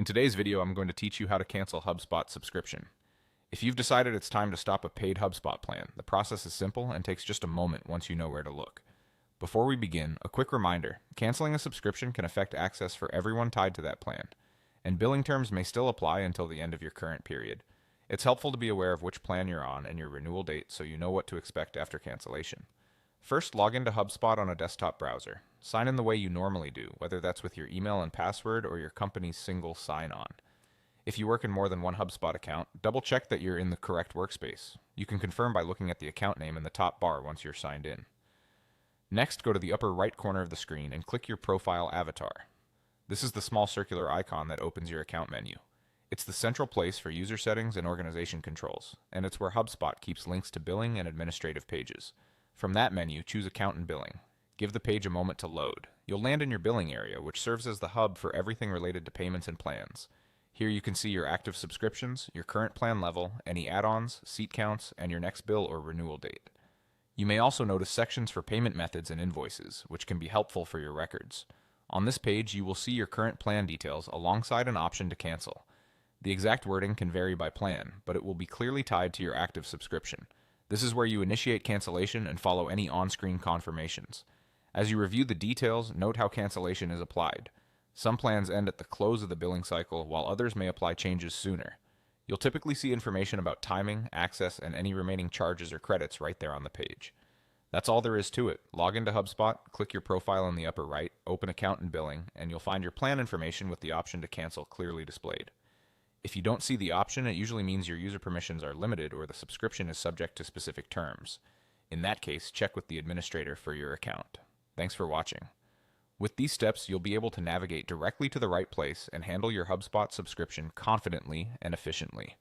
In today's video, I'm going to teach you how to cancel HubSpot subscription. If you've decided it's time to stop a paid HubSpot plan, the process is simple and takes just a moment once you know where to look. Before we begin, a quick reminder, canceling a subscription can affect access for everyone tied to that plan, and billing terms may still apply until the end of your current period. It's helpful to be aware of which plan you're on and your renewal date so you know what to expect after cancellation. First, log into HubSpot on a desktop browser. Sign in the way you normally do, whether that's with your email and password or your company's single sign-on. If you work in more than one HubSpot account, double-check that you're in the correct workspace. You can confirm by looking at the account name in the top bar once you're signed in. Next, go to the upper right corner of the screen and click your profile avatar. This is the small circular icon that opens your account menu. It's the central place for user settings and organization controls, and it's where HubSpot keeps links to billing and administrative pages. From that menu, choose Account and Billing. Give the page a moment to load. You'll land in your billing area, which serves as the hub for everything related to payments and plans. Here you can see your active subscriptions, your current plan level, any add-ons, seat counts, and your next bill or renewal date. You may also notice sections for payment methods and invoices, which can be helpful for your records. On this page, you will see your current plan details alongside an option to cancel. The exact wording can vary by plan, but it will be clearly tied to your active subscription. This is where you initiate cancellation and follow any on-screen confirmations. As you review the details, note how cancellation is applied. Some plans end at the close of the billing cycle, while others may apply changes sooner. You'll typically see information about timing, access, and any remaining charges or credits right there on the page. That's all there is to it. Log into HubSpot, click your profile in the upper right, open Account and Billing, and you'll find your plan information with the option to cancel clearly displayed. If you don't see the option, it usually means your user permissions are limited or the subscription is subject to specific terms. In that case, check with the administrator for your account. Thanks for watching. With these steps, you'll be able to navigate directly to the right place and handle your HubSpot subscription confidently and efficiently.